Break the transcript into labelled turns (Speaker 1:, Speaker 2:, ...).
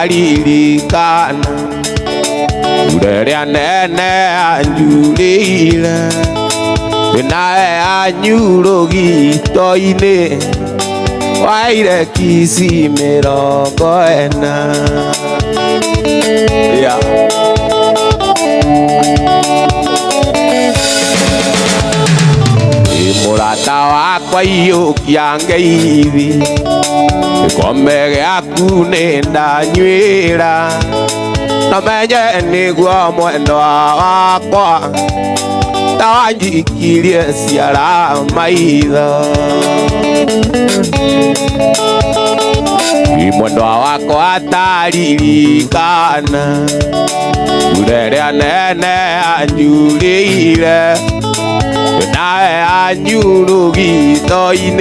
Speaker 1: ndaririkana Ureria nene anjurire Nae anyurogi toine Waire kisi mirongo ena Murata wakwa iyukia ngeithi Gikombe giaku nindanyuira Namenye niguo mwendwa wakwa Tawanjikirie ciara maitho Mwendwa wakwa ataririkana Ureria nene anjurire Nae anyurugi toine